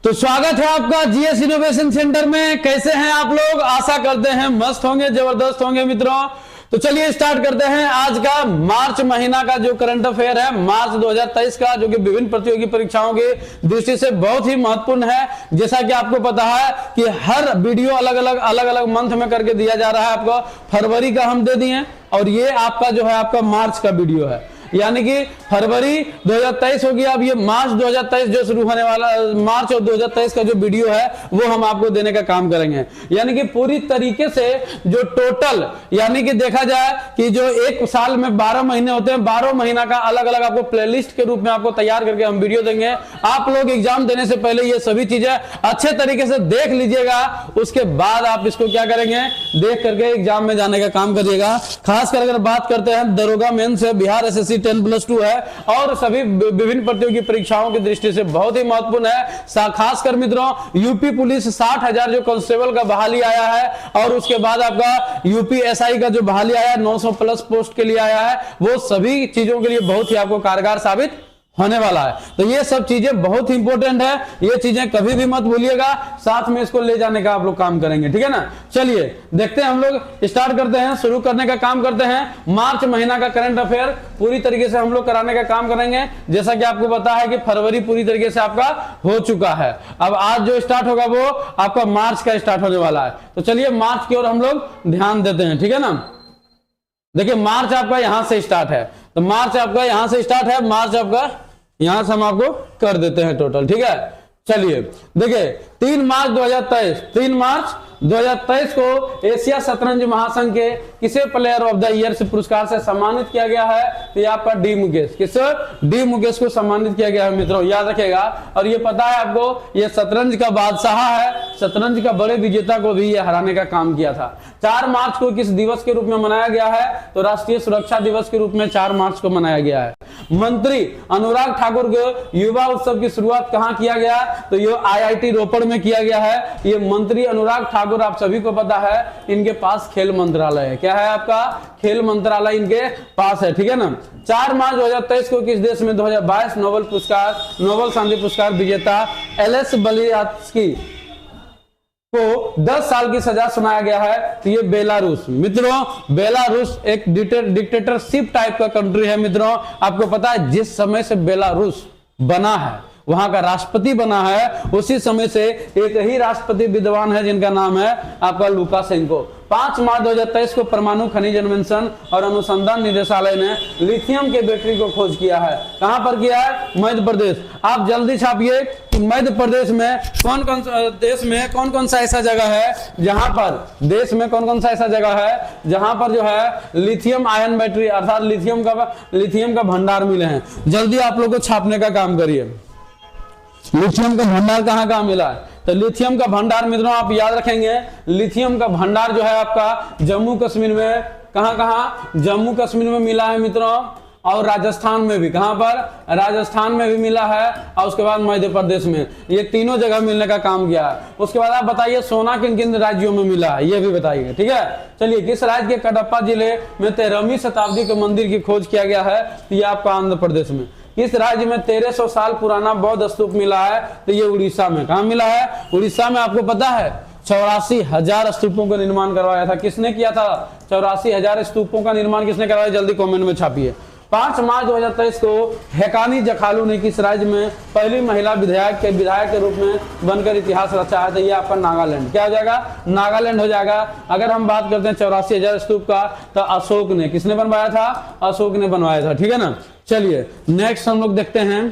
तो स्वागत है आपका जीएस इनोवेशन सेंटर में। कैसे हैं आप लोग? आशा करते हैं मस्त होंगे, जबरदस्त होंगे मित्रों। तो चलिए स्टार्ट करते हैं आज का मार्च महीना का जो करंट अफेयर है मार्च 2023 का, जो कि विभिन्न प्रतियोगी परीक्षाओं की दृष्टि से बहुत ही महत्वपूर्ण है। जैसा कि आपको पता है कि हर वीडियो अलग अलग मंथ में करके दिया जा रहा है। आपको फरवरी का हम दे दिए और ये आपका जो है आपका मार्च का वीडियो है, यानी कि फरवरी 2023 हो गया। अब ये मार्च 2023 जो शुरू होने वाला, मार्च और 2023 का जो वीडियो है वो हम आपको देने का काम करेंगे। यानी कि पूरी तरीके से जो टोटल, यानी कि देखा जाए कि जो एक साल में 12 महीने होते हैं, 12 महीना का अलग अलग आपको प्लेलिस्ट के रूप में आपको तैयार करके हम वीडियो देंगे। आप लोग एग्जाम देने से पहले ये सभी चीजें अच्छे तरीके से देख लीजिएगा, उसके बाद आप इसको क्या करेंगे, देख करके एग्जाम में जाने का काम करिएगा। खासकर अगर बात करते हैं दरोगा मेंस है, बिहार एसएससी 10+2 है और सभी विभिन्न प्रतियोगी परीक्षाओं की दृष्टि से बहुत ही महत्वपूर्ण है। खासकर मित्रों यूपी पुलिस 60,000 जो कांस्टेबल का बहाली आया है और उसके बाद आपका यूपी एसआई का जो बहाली आया है 900+ पोस्ट के लिए आया है, वो सभी चीजों के लिए बहुत ही आपको कारगर साबित होने वाला है। तो ये सब चीजें बहुत ही इंपॉर्टेंट है, ये चीजें कभी भी मत भूलिएगा, साथ में इसको ले जाने का आप लोग काम करेंगे, ठीक है ना। चलिए देखते हैं, हम लोग स्टार्ट करते हैं, शुरू करने का काम करते हैं। मार्च महीना का करंट अफेयर पूरी तरीके से हम लोग कराने का काम करेंगे। जैसा कि आपको पता है कि फरवरी पूरी तरीके से आपका हो चुका है, अब आज जो स्टार्ट होगा वो आपका मार्च का स्टार्ट होने वाला है। तो चलिए मार्च की ओर हम लोग ध्यान देते हैं, ठीक है ना। देखिए मार्च आपका यहां से स्टार्ट है, तो मार्च आपका यहां से स्टार्ट है, मार्च आपका यहां से हम आपको कर देते हैं टोटल, ठीक है। चलिए देखिए 3 मार्च 2023 को एशिया शतरंज महासंघ के किसे प्लेयर ऑफ द ईयर से पुरस्कार से सम्मानित किया गया है? तो ये आपका डी मुकेश, किस डी मुकेश को सम्मानित किया गया है मित्रों, याद रखिएगा। और ये पता है आपको, ये शतरंज का बादशाह है, शतरंज का बड़े विजेता को भी ये हराने का काम किया था। 4 मार्च को किस दिवस के रूप में मनाया गया है? तो राष्ट्रीय सुरक्षा दिवस के रूप में 4 मार्च को मनाया गया है। मंत्री अनुराग ठाकुर के युवा उत्सव की शुरुआत कहां किया गया? तो ये आईआईटी रोपड़ में किया गया है। ये मंत्री अनुराग ठाकुर आप सभी को पता है, इनके पास खेल मंत्रालय है। क्या है आपका? खेल मंत्रालय इनके पास है, ठीक है ना। 4 मार्च 2023 को किस देश में 2022 नोबेल शांति पुरस्कार विजेता एलएस बलियात्स्की को 10 साल की सजा सुनाया गया है? तो ये बेलारूस मित्रों, बेलारूस एक डिक्टेटरशिप टाइप का कंट्री है मित्रों। आपको पता है जिस समय से बेलारूस बना है, वहां का राष्ट्रपति बना है, उसी समय से एक ही राष्ट्रपति विद्वान है जिनका नाम है आपका लुकाशेंको। 5 मार्च 2023 को परमाणु खनिज अन्वेषण और अनुसंधान निदेशालय ने लिथियम के बैटरी को खोज किया है। कहां पर किया है? मध्य प्रदेश। आप जल्दी छापिए कि मध्य प्रदेश में कौन कौन सा ऐसा जगह है जहां पर, देश में कौन कौन सा ऐसा जगह है जहां पर जो है लिथियम आयन बैटरी अर्थात लिथियम का भंडार मिले हैं। जल्दी आप लोग को छापने का काम करिए। लिथियम का भंडार कहां मिला है? तो लिथियम का भंडार मित्रों आप याद रखेंगे, लिथियम का भंडार जो है आपका जम्मू कश्मीर में, कहां जम्मू कश्मीर में मिला है मित्रों, और राजस्थान में भी। कहां पर? राजस्थान में भी मिला है, और उसके बाद मध्य प्रदेश में। ये तीनों जगह मिलने का काम किया है। उसके बाद आप बताइए सोना किन किन राज्यों में मिला है, ये भी बताइए, ठीक है। चलिए किस राज्य के कडप्पा जिले में 13वीं शताब्दी के मंदिर की खोज किया गया है? तो ये आपका आंध्र प्रदेश में। किस राज्य में 1300 साल पुराना बौद्ध स्तूप मिला है? तो ये उड़ीसा में। कहां मिला है? उड़ीसा में। आपको पता है 84,000 स्तूपों का निर्माण करवाया था। किसने किया था? 84,000 स्तूपों का निर्माण किसने करवाया? जल्दी कमेंट में छापिए। 5 मार्च 2023 को हेकानी जखालू ने किस राज्य में पहली महिला विधायक के रूप में बनकर इतिहास रचा है? तो ये आपका नागालैंड। क्या हो जाएगा? नागालैंड हो जाएगा। अगर हम बात करते हैं 84,000 स्तूप का, तो अशोक ने, किसने बनवाया था? अशोक ने बनवाया था, ठीक है ना। चलिए नेक्स्ट हम लोग देखते हैं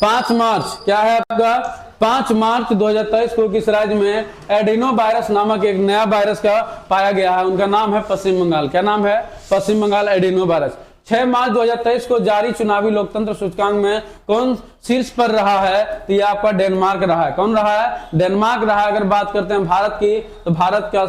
5 मार्च, क्या है आपका? 5 मार्च 2023 को किस राज्य में एडिनो वायरस नामक एक नया वायरस का पाया गया है? उनका नाम है पश्चिम बंगाल। क्या नाम है? पश्चिम बंगाल एडिनो वायरस। 6 मार्च 2023 को जारी चुनावी लोकतंत्र सूचकांक में कौन शीर्ष पर रहा है? तो ये आपका डेनमार्क रहा है। कौन रहा है? डेनमार्क रहा है। अगर बात करते हैं भारत की, तो भारत का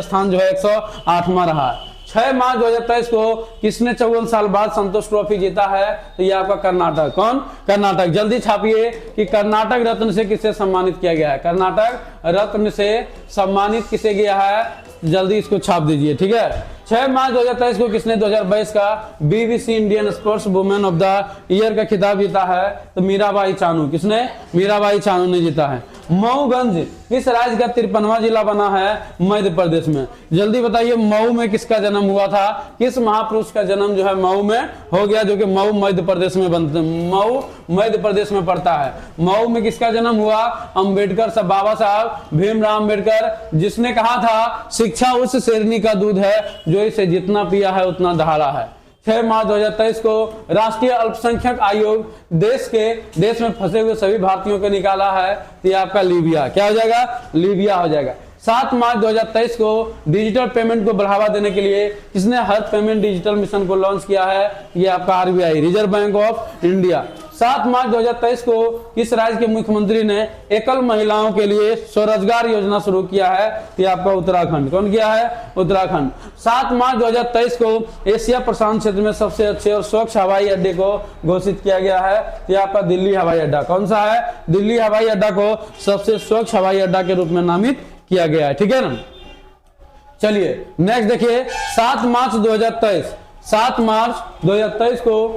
स्थान जो है 108वां रहा है। 6 मार्च 2023 को किसने 54 साल बाद संतोष ट्रॉफी जीता है? तो ये आपका कर्नाटक। कौन? कर्नाटक। जल्दी छापिए कि कर्नाटक रत्न से किसे सम्मानित किया गया है? कर्नाटक रत्न से सम्मानित किसे गया है? जल्दी इसको छाप दीजिए, ठीक है। 6 मार्च 2023 को किसने 2022 का BBC Indian sports women of the year का खिताब जीता है? तो मीराबाई चानू। किसने? मीराबाई चानू ने जीता है। मऊगंज किस राज्य का 53वां जिला बना है? मध्य प्रदेश में। जल्दी बताइए, मऊ में किसका जन्म हुआ था? किस महापुरुष का जन्म जो है मऊ में हो गया, जो कि मऊ मध्य प्रदेश में मऊ मध्य प्रदेश में पड़ता है। मऊ में किसका जन्म हुआ? अंबेडकर साहब, बाबा साहब भीमराव अंबेडकर, जिसने कहा था शिक्षा उस शेरनी का दूध है जो इसे जितना पिया है उतना दहाड़ा है। 6 मार्च 2023 को राष्ट्रीय अल्पसंख्यक आयोग देश में फंसे हुए सभी भारतीयों को निकाला है। तो ये आपका लीबिया। क्या हो जाएगा? लीबिया हो जाएगा। 7 मार्च 2023 को डिजिटल पेमेंट को बढ़ावा देने के लिए किसने हर पेमेंट डिजिटल मिशन को लॉन्च किया है? ये आपका RBI, reserve bank of India. 7 मार्च 2023 को किस राज्य के मुख्यमंत्री ने एकल महिलाओं के लिए स्वरोजगार योजना शुरू किया है? ये आपका उत्तराखंड। कौन किया है? उत्तराखंड। 7 मार्च 2023 को एशिया प्रशांत क्षेत्र में सबसे अच्छे और स्वच्छ हवाई अड्डे को घोषित किया गया है। ये आपका दिल्ली हवाई अड्डा। कौन सा है? दिल्ली हवाई अड्डा को सबसे स्वच्छ हवाई अड्डा के रूप में नामित किया गया है। ठीक है ना। चलिए नेक्स्ट देखिए, 7 मार्च 2023 7 मार्च 2023 को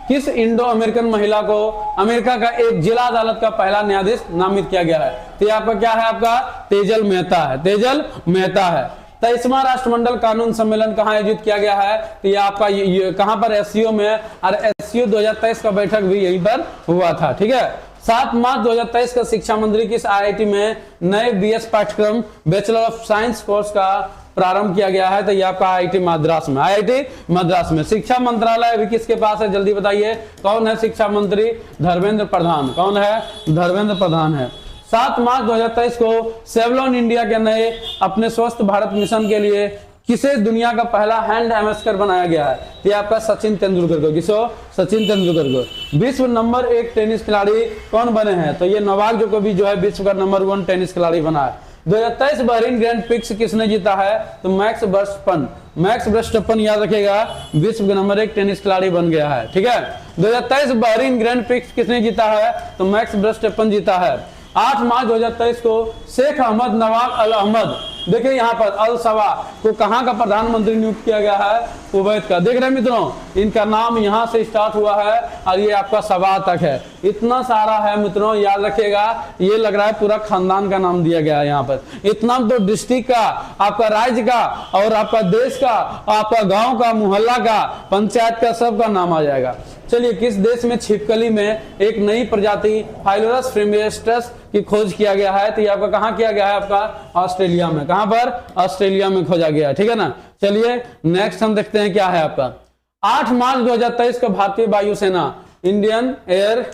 किस इंडो अमेरिकन महिला को अमेरिका का एक जिला अदालत का पहला न्यायाधीश नामित किया गया है? तो ये आपका क्या है? आपका तेजल मेहता है। तेजल मेहता है। 23वां राष्ट्रमंडल कानून सम्मेलन कहाँ आयोजित किया गया है? तो ये आपका कहां पर? एससीओ में। और एससीओ 2023 का बैठक भी यहीं पर हुआ था। ठीक है। 7 मार्च 2023 का शिक्षा मंत्री किस आईआईटी में नए बीएस पाठ्यक्रम बैचलर ऑफ साइंस कोर्स का प्रारंभ किया गया है? तो ये आपका आईआईटी मद्रास में। आईआईटी मद्रास में। शिक्षा मंत्रालय अभी किसके पास है? जल्दी बताइए, कौन है शिक्षा मंत्री? धर्मेंद्र प्रधान। कौन है? धर्मेंद्र प्रधान है। 7 मार्च 2023 को सेवलॉन इंडिया के नए अपने स्वस्थ भारत मिशन के लिए किसे दुनिया का पहला हैंड एम्बेसडर बनाया गया है? ये आपका सचिन तेंदुलकर को। किसो? सचिन तेंदुलकर को। विश्व नंबर 1 टेनिस खिलाड़ी कौन बने हैं? तो ये नोवाक जोकोविच जो है विश्व का नंबर 1 टेनिस खिलाड़ी बना है। 2023 बहरीन ग्रैंड प्रिक्स किसने जीता है? तो मैक्स वर्स्टपन। मैक्स वर्स्टपन याद रखिएगा, विश्व के नंबर 1 टेनिस खिलाड़ी बन गया है। ठीक है। 2023 बहरीन ग्रैंड प्रिक्स किसने जीता है? तो मैक्स वर्स्टपन जीता है। 8 मार्च 2023 को शेख अहमद नवाब अल अहमद, देखिए यहाँ पर अल सवा को कहाँ का प्रधानमंत्री नियुक्त किया गया है? कुवैत का। देख रहे हैं मित्रों, इनका नाम यहाँ से स्टार्ट हुआ है और ये आपका सवा तक है। इतना सारा है मित्रों, याद रखिएगा। ये लग रहा है पूरा खानदान का नाम दिया गया है यहाँ पर। इतना तो डिस्ट्रिक्ट का, आपका राज्य का और आपका देश का, आपका गाँव का, मोहल्ला का, पंचायत का, सबका नाम आ जाएगा। चलिए, किस देश में छिपकली में एक नई प्रजाति फाइलोरस फ्रीमेस्टस की खोज किया गया है? तो ये आपका कहाँ किया गया है? आपका ऑस्ट्रेलिया में। कहाँ पर? ऑस्ट्रेलिया में खोजा गया है। ठीक है ना। चलिए नेक्स्ट हम देखते हैं क्या है आपका। 8 मार्च 2023 का भारतीय वायुसेना इंडियन एयर,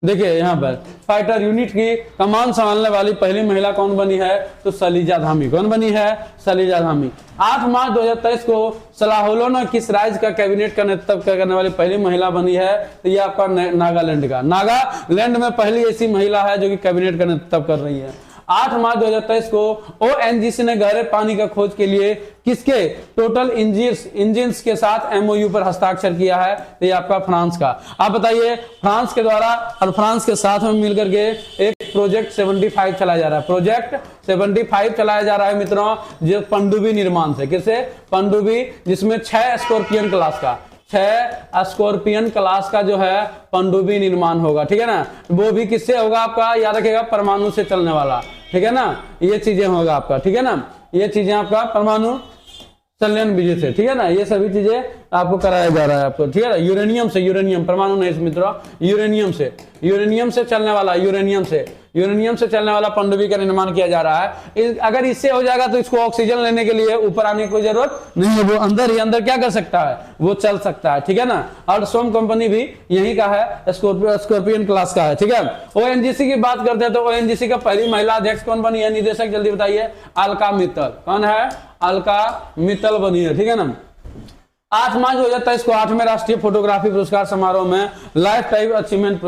देखिए यहाँ पर फाइटर यूनिट की कमान संभालने वाली पहली महिला कौन बनी है? तो सलीजा धामी। कौन बनी है? सलीजा धामी। 8 मार्च 2023 को सलाहोलोना किस राज्य का कैबिनेट का नेतृत्व करने वाली पहली महिला बनी है? तो ये आपका नागालैंड का। नागालैंड में पहली ऐसी महिला है जो कि कैबिनेट का नेतृत्व कर रही है। 8 मार्च 2023 को ओएनजीसी ने गहरे पानी का खोज के लिए किसके टोटल इंजिन्स के साथ एमओयू पर हस्ताक्षर किया है? तो ये आपका फ्रांस का। आप बताइए, फ्रांस के द्वारा और फ्रांस के साथ में मिलकर के एक प्रोजेक्ट 75 चलाया जा रहा है। प्रोजेक्ट 75 चलाया जा रहा है मित्रों, जो पनडुब्बी निर्माण से। किसे? पनडुब्बी, जिसमें 6 स्कॉर्पियन क्लास का 6 स्कॉर्पियन क्लास का जो है पनडुब्बी निर्माण होगा। ठीक है ना। वो भी किससे होगा? आपका याद रखिएगा, परमाणु से चलने वाला। ठीक है ना। ये चीजें होगा आपका। ठीक है ना। ये चीजें आपका परमाणु संलयन विधि से। ठीक है ना। ये सभी चीजें आपको कराया जा रहा है आपको। ठीक है ना। यूरेनियम से, यूरेनियम परमाणु नहीं मित्रों, यूरेनियम से चलने वाला, यूरेनियम से चलने वाला पनडुब्बी का निर्माण किया जा रहा है। अगर इससे हो जाएगा तो इसको ऑक्सीजन लेने के लिए ऊपर आने की कोई जरूरत नहीं है। वो अंदर ही अंदर क्या कर सकता है? वो चल सकता है। ठीक है ना। और सोम कंपनी भी यही का है, स्कॉर्पियन क्लास का है। ठीक है। ओएनजीसी की बात करते हैं तो ओएनजीसी का पहली महिला अध्यक्ष कौन बनी है? निदेशक जल्दी बताइए। अलका मित्तल। कौन है? अलका मित्तल बनी है। ठीक है ना। 8 मार्च 2023 को 8वें राष्ट्रीय फोटोग्राफी पुरस्कार समारोह में लाइफ टाइम अचीवमेंट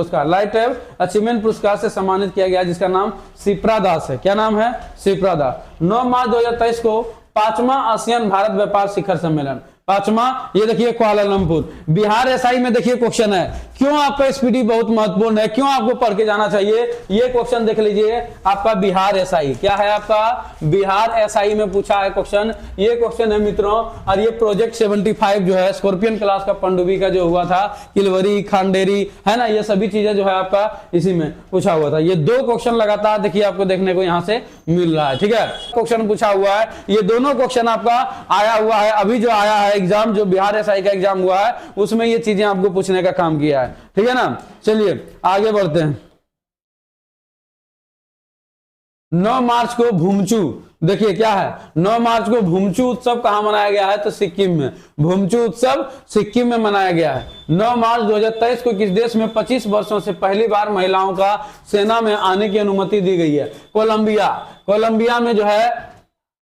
पुरस्कार से सम्मानित किया गया, जिसका नाम शिप्रा दास है। क्या नाम है? शिप्रा दास। 9 मार्च 2023 को 5वां आसियान भारत व्यापार शिखर सम्मेलन, 5वां, ये देखिए कुआलालंपुर। बिहार एसआई में देखिए क्वेश्चन है, क्यों आपका स्पीडी बहुत महत्वपूर्ण है, क्यों आपको पढ़ के जाना चाहिए, ये क्वेश्चन देख लीजिए। आपका बिहार एसआई क्या है, आपका बिहार एसआई में पूछा है क्वेश्चन, ये क्वेश्चन है मित्रों। और ये प्रोजेक्ट 75 जो है स्कॉर्पियन क्लास का पनडुब्बी का जो हुआ था, किलवरी खांडेरी है ना, ये सभी चीजें जो है आपका इसी में पूछा हुआ था। ये 2 क्वेश्चन लगातार देखिए आपको देखने को यहां से मिल रहा है, ठीक है। क्वेश्चन पूछा हुआ है, ये दोनों क्वेश्चन आपका आया हुआ है, अभी जो आया है एग्जाम, जो बिहार एसआई का एग्जाम हुआ है उसमें ये चीजें आपको पूछने का काम किया है, ठीक है ना। चलिए आगे बढ़ते हैं। 9 मार्च को भूमचू, देखिए क्या है, 9 मार्च को भूमचू उत्सव कहां मनाया गया है, तो सिक्किम में। भूमचू उत्सव सिक्किम में मनाया गया है। 9 मार्च 2023 को किस देश में 25 वर्षों से पहली बार महिलाओं का सेना में आने की अनुमति दी गई है, कोलंबिया। कोलंबिया में जो है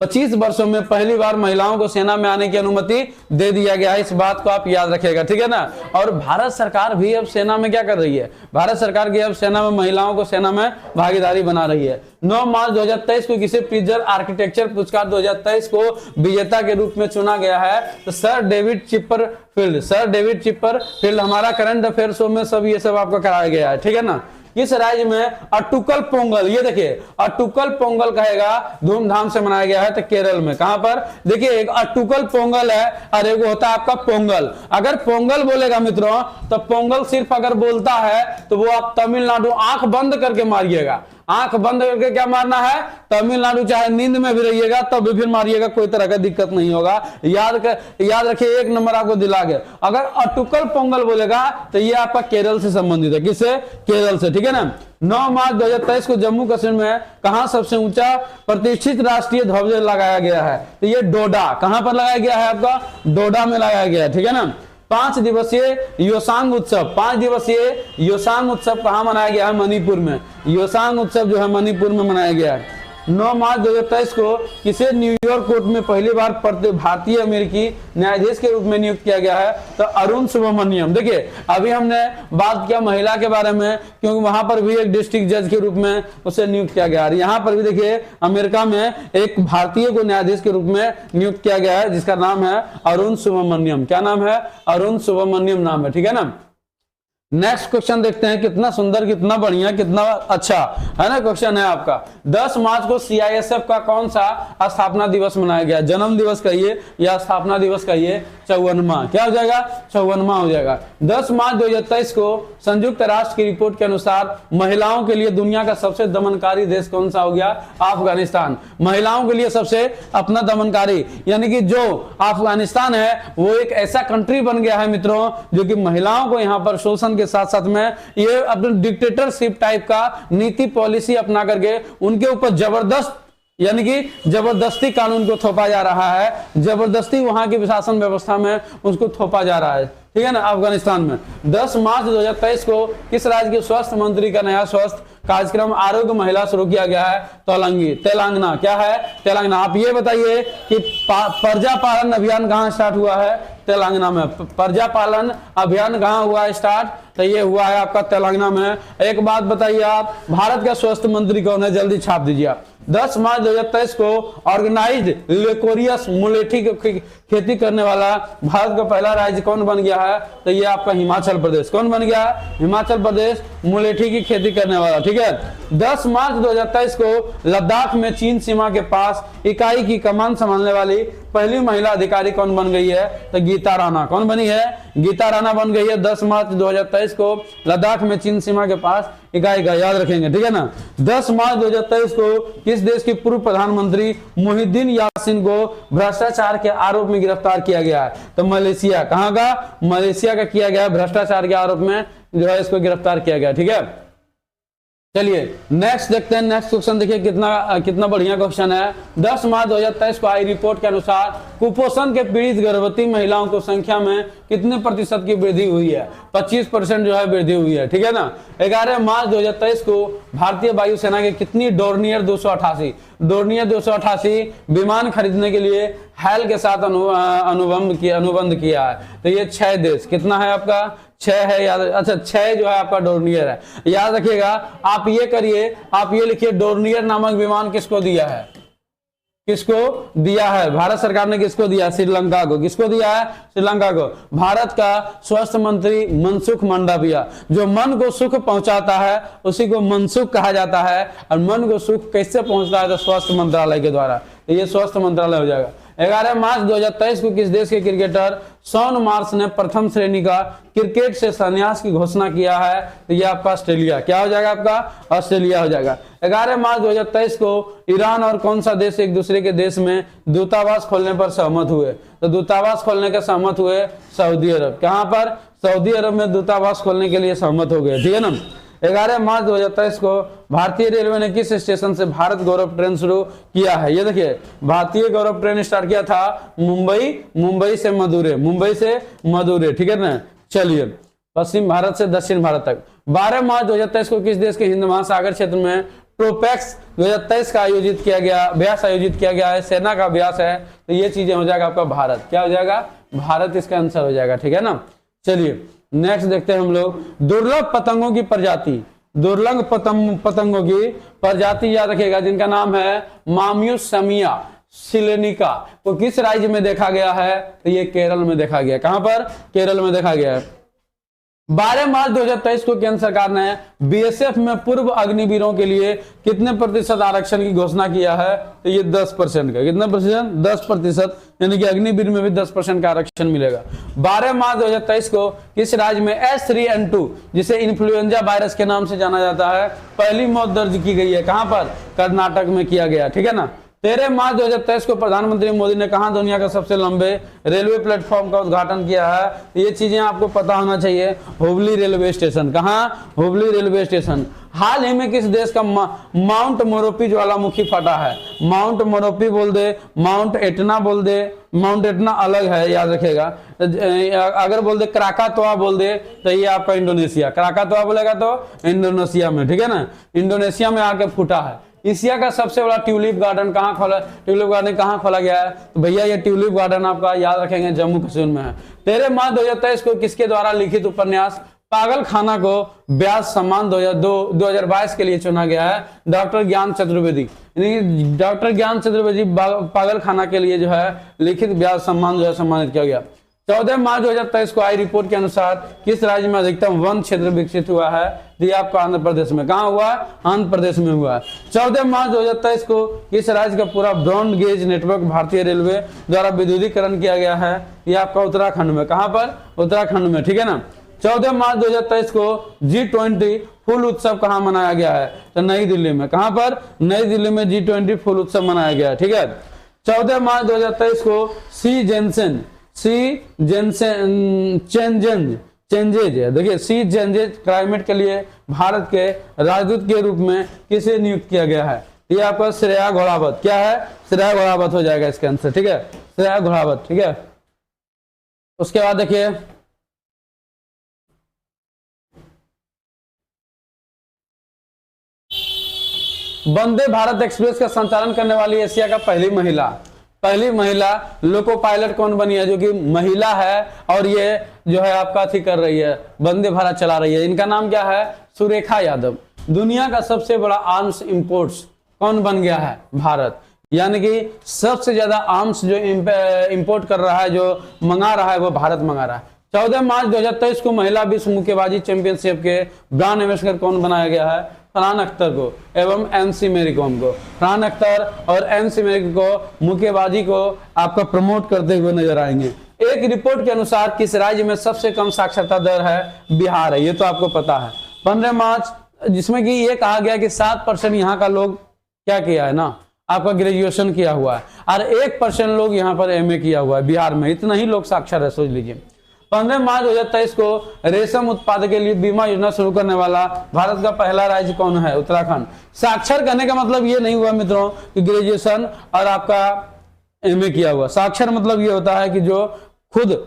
25 वर्षों में पहली बार महिलाओं को सेना में आने की अनुमति दे दिया गया है, इस बात को आप याद रखिएगा, ठीक है ना। और भारत सरकार भी अब सेना में क्या कर रही है, भारत सरकार की अब सेना में महिलाओं को सेना में भागीदारी बना रही है। 9 मार्च 2023 को किसी प्रिजर आर्किटेक्चर पुरस्कार 2023 को विजेता के रूप में चुना गया है, तो sir David Chipperfield. Sir David Chipperfield हमारा करंट अफेयर शो में सब ये सब आपको कराया गया है, ठीक है ना। किस राज्य में अटुकल पोंगल, ये देखिए अटुकल पोंगल कहेगा धूमधाम से मनाया गया है, तो केरल में। कहां पर, देखिए एक अटुकल पोंगल है और एक होता है आपका पोंगल। अगर पोंगल बोलेगा मित्रों तो पोंगल सिर्फ अगर बोलता है तो वो आप तमिलनाडु, आंख बंद करके मारिएगा, आंख बंद करके क्या मारना है, तमिलनाडु, चाहे नींद में भी रहिएगा तब भी फिर मारिएगा, कोई तरह का दिक्कत नहीं होगा। याद रखिए, 1 नंबर आपको दिला गया। अगर अटुकल पोंगल बोलेगा तो ये आपका केरल से संबंधित है, किससे, केरल से, ठीक है ना। 9 मार्च 2023 को जम्मू कश्मीर में कहां सबसे ऊंचा प्रतिष्ठित राष्ट्रीय ध्वज लगाया गया है, तो ये डोडा, कहां पर लगाया गया है, आपका डोडा में लगाया गया है, ठीक है ना। 5 दिवसीय योसांग उत्सव, 5 दिवसीय योसांग उत्सव कहां मनाया गया है, मणिपुर में। योसांग उत्सव जो है मणिपुर में मनाया गया है। 9 मार्च 2023 को किसे न्यूयॉर्क कोर्ट में पहली बार भारतीय अमेरिकी न्यायाधीश के रूप में नियुक्त किया गया है, तो अरुण सुब्रमण्यम। देखिए अभी हमने बात किया महिला के बारे में, क्योंकि वहां पर भी एक डिस्ट्रिक्ट जज के रूप में उसे नियुक्त किया गया है। यहाँ पर भी देखिए अमेरिका में एक भारतीय को न्यायाधीश के रूप में नियुक्त किया गया है, जिसका नाम है अरुण सुब्रमण्यम। क्या नाम है, अरुण सुब्रमण्यम नाम है, ठीक है ना। नेक्स्ट क्वेश्चन देखते हैं, कितना सुंदर, कितना बढ़िया, कितना अच्छा है ना क्वेश्चन है आपका। 10 मार्च को सीआईएसएफ का कौन सा स्थापना दिवस मनाया गया, जन्म दिवस कहिए या स्थापना दिवस कहिए, 54वां, क्या हो जाएगा, 54वां हो जाएगा। 10 मार्च 2023 को संयुक्त राष्ट्र की रिपोर्ट के अनुसार महिलाओं के लिए दुनिया का सबसे दमनकारी देश कौन सा हो गया, अफगानिस्तान। महिलाओं के लिए सबसे अपना दमनकारी, यानी कि जो अफगानिस्तान है वो एक ऐसा कंट्री बन गया है मित्रों, जो कि महिलाओं को यहाँ पर शोषण के साथ साथ में ये अपने डिक्टेटरशिप टाइप का नीति पॉलिसी अपना करके उनके ऊपर जबरदस्त, यानी कि जबरदस्ती कानून को थोपा जा रहा है, जबरदस्ती वहां की शासन व्यवस्था में उसको थोपा जा रहा है, ठीक है ना, अफगानिस्तान में। 10 मार्च 2023 को किस राज्य के स्वास्थ्य मंत्री का नया स्वास्थ्य कार्यक्रम आरोग्य महिला शुरू किया गया है, तेलंगाना। क्या है, तेलंगाना। आप ये बताइए कि प्रजा पालन अभियान कहां स्टार्ट हुआ है, तेलंगाना में। प्रजा पालन अभियान कहां हुआ है स्टार्ट, तो ये हुआ है आपका तेलंगाना में। एक बात बताइए आप, भारत का स्वास्थ्य मंत्री कौन है, जल्दी छाप दीजिए आप। 10 मार्च 2023 को ऑर्गेनाइज्ड लेकोरियस मुलेठी की खेती करने वाला भारत का पहला राज्य कौन बन गया है, तो ये आपका हिमाचल प्रदेश। कौन बन गया, हिमाचल प्रदेश मुलेठी की खेती करने वाला, ठीक है। 10 मार्च 2023 को लद्दाख में चीन सीमा के पास इकाई की कमान संभालने वाली पहली महिला अधिकारी कौन बन गई है, तो गीता राणा। कौन बनी है, गीता राणा बन गई है 10 मार्च 2023 को लद्दाख में चीन सीमा के पास इकाई का, याद रखेंगे, ठीक है ना। 10 मार्च 2023 को किस देश के पूर्व प्रधानमंत्री मुहिद्दीन यासीन को भ्रष्टाचार के आरोप में गिरफ्तार किया गया है, तो मलेशिया। कहां का, मलेशिया का किया गया, भ्रष्टाचार के आरोप में जो है इसको गिरफ्तार किया गया, ठीक है। चलिए नेक्स्ट देखते हैं। नेक्स्ट क्वेश्चन देखिए कितना बढ़िया क्वेश्चन है। 10 मार्च 2023 को आई रिपोर्ट के अनुसार कुपोषण के पीड़ित गर्भवती महिलाओं को संख्या में कितने प्रतिशत की वृद्धि हुई है, 25% जो है वृद्धि हुई है, ठीक है ना। 11 मार्च 2023 को भारतीय वायुसेना के कितनी डोर्नियर 288 विमान खरीदने के लिए हैल के साथ अनुबंध किया है, तो ये 6 देश, कितना है आपका, 6 है, याद, अच्छा 6 जो है आपका डोर्नियर है, याद रखिएगा। आप ये करिए, आप ये लिखिए डोर्नियर नामक विमान किसको दिया है, किसको दिया है? भारत सरकार ने किसको दिया? श्रीलंका को। किसको दिया है? श्रीलंका को। भारत का स्वास्थ्य मंत्री मनसुख मांडविया। जो मन को सुख पहुंचाता है उसी को मनसुख कहा जाता है, और मन को सुख कैसे पहुंचता है? तो स्वास्थ्य मंत्रालय के द्वारा। तो ये स्वास्थ्य मंत्रालय हो जाएगा। 11 मार्च 2023 को किस देश के क्रिकेटर शॉन मार्श ने प्रथम श्रेणी का क्रिकेट से संन्यास की घोषणा किया है? तो ये आपका ऑस्ट्रेलिया। क्या हो जाएगा? आपका ऑस्ट्रेलिया हो जाएगा। 11 मार्च 2023 को ईरान और कौन सा देश एक दूसरे के देश में दूतावास खोलने पर सहमत हुए? तो दूतावास खोलने के सहमत हुए सऊदी अरब। कहां पर? सऊदी अरब में दूतावास खोलने के लिए सहमत हो गए। ठीक है ना। 11 मार्च 2023 को भारतीय रेलवे ने किस स्टेशन से भारत गौरव ट्रेन शुरू किया है? ये देखिए, भारतीय गौरव ट्रेन स्टार्ट किया था मुंबई से मदुरै। मुंबई से मदुरै। ठीक है ना। चलिए, पश्चिम भारत से दक्षिण भारत तक। 12 मार्च 2023 को किस देश के हिंद महासागर क्षेत्र में ट्रोपैक्स 2023 का अभ्यास आयोजित किया गया है? सेना का अभ्यास है। तो ये चीजें हो जाएगा आपका भारत। क्या हो जाएगा? भारत इसका आंसर हो जाएगा। ठीक है ना। चलिए नेक्स्ट देखते हैं हम लोग। दुर्लभ पतंगों की प्रजाति, दुर्लभ पतंगों की प्रजाति याद रखिएगा, जिनका नाम है माम्यूसमिया सिलेनिका, वो किस राज्य में देखा गया है? तो ये केरल में देखा गया। कहां पर? केरल में देखा गया है। 12 मार्च 2023 को केंद्र सरकार ने बीएसएफ में पूर्व अग्निवीरों के लिए कितने प्रतिशत आरक्षण की घोषणा किया है? तो ये 10% का। कितना प्रतिशत? 10%, यानी कि अग्निवीर में भी 10% का आरक्षण मिलेगा। 12 मार्च 2023 को किस राज्य में H3N2 जिसे इन्फ्लुएंजा वायरस के नाम से जाना जाता है, पहली मौत दर्ज की गई है? कहां पर? कर्नाटक में किया गया। ठीक है ना। 13 मार्च 2023 को प्रधानमंत्री मोदी ने कहा दुनिया का सबसे लंबे रेलवे प्लेटफॉर्म का उद्घाटन किया है? ये चीजें आपको पता होना चाहिए। Hubli railway station. कहां? Hubli railway station. हाल ही में किस देश का माउंट मोरोपी ज्वालामुखी फटा है? माउंट मोरोपी बोल दे, माउंट एटना बोल दे, माउंट एटना अलग है याद रखेगा। अगर बोल दे क्राकातोआ बोल दे तो ये आपका इंडोनेशिया। क्राकातोआ बोलेगा तो इंडोनेशिया में। ठीक है ना। इंडोनेशिया में आके फूटा है। एशिया का सबसे बड़ा ट्यूलिप गार्डन कहां खोला? ट्यूलिप गार्डन कहां खोला गया है? तो भैया ये ट्यूलिप गार्डन आपका याद रखेंगे जम्मू कश्मीर में है। 13 मार्च 2023 को किसके द्वारा लिखित उपन्यास पागल खाना को व्यास सम्मान 2022 के लिए चुना गया है? डॉक्टर ज्ञान चतुर्वेदी। डॉक्टर ज्ञान चतुर्वेदी पागल खाना के लिए जो है लिखित व्यास सम्मान जो है सम्मानित किया गया। 14 मार्च 2023 को आई रिपोर्ट के अनुसार किस राज्य में अधिकतम वन क्षेत्र विकसित हुआ है? ये आपका आंध्र प्रदेश में। कहां हुआ? आंध्र प्रदेश में हुआ। 14 मार्च 2023 को किस राज्य का पूरा ब्रॉड गेज नेटवर्क भारतीय रेलवे द्वारा विद्युतीकरण किया गया है? ये आपका उत्तराखंड में। कहां पर? उत्तराखंड में। ठीक है ना। 14 मार्च 2023 को G20 फूल उत्सव कहां मनाया गया है? तो नई दिल्ली में। कहां पर? नई दिल्ली में G20 फूल उत्सव मनाया गया है। ठीक है। 14 मार्च 2023 को चेंजेज है। देखिए चेंजेज क्लाइमेट के लिए भारत के राजदूत के रूप में किसे नियुक्त किया गया है? ये आपका श्रेया घोड़ावत। क्या है? श्रेया घोड़ावत हो जाएगा इसका आंसर। ठीक है। श्रेया घोड़ावत। ठीक है। उसके बाद देखिए वंदे भारत एक्सप्रेस का संचालन करने वाली एशिया का पहली महिला लोको पायलट कौन बनी है? जो कि महिला है और ये जो है आपका थी कर रही है, वंदे भारत चला रही है। इनका नाम क्या है? सुरेखा यादव। दुनिया का सबसे बड़ा आर्म्स इंपोर्ट्स कौन बन गया है? भारत। यानी कि सबसे ज्यादा आर्म्स जो इंपोर्ट कर रहा है, जो मंगा रहा है, वो भारत मंगा रहा है। 14 मार्च 2023 को महिला विश्व मुक्केबाजी चैंपियनशिप के ब्रांड एम्बेसडर कौन बनाया गया है? फरहान अख्तर को एवं एमसी मेरी कॉम को। फरहान अख्तर और एमसी मेरी को मुक्केबाजी को आपका प्रमोट करते हुए नजर आएंगे। एक रिपोर्ट के अनुसार किस राज्य में सबसे कम साक्षरता दर है? बिहार है। ये तो आपको पता है। 15 मार्च, जिसमें कि ये कहा गया कि 7% यहाँ का लोग क्या किया है ना, आपका ग्रेजुएशन किया हुआ है, और 1% लोग यहाँ पर एमए किया हुआ है बिहार में। इतना ही लोग साक्षर है, सोच लीजिए। 15 मार्च 2023 को रेशम उत्पादन के लिए बीमा योजना शुरू करने वाला भारत का पहला राज्य कौन है? उत्तराखंड। साक्षर करने का मतलब ये नहीं हुआ मित्रों कि ग्रेजुएशन और आपका एमए किया हुआ। साक्षर मतलब ये होता है कि जो खुद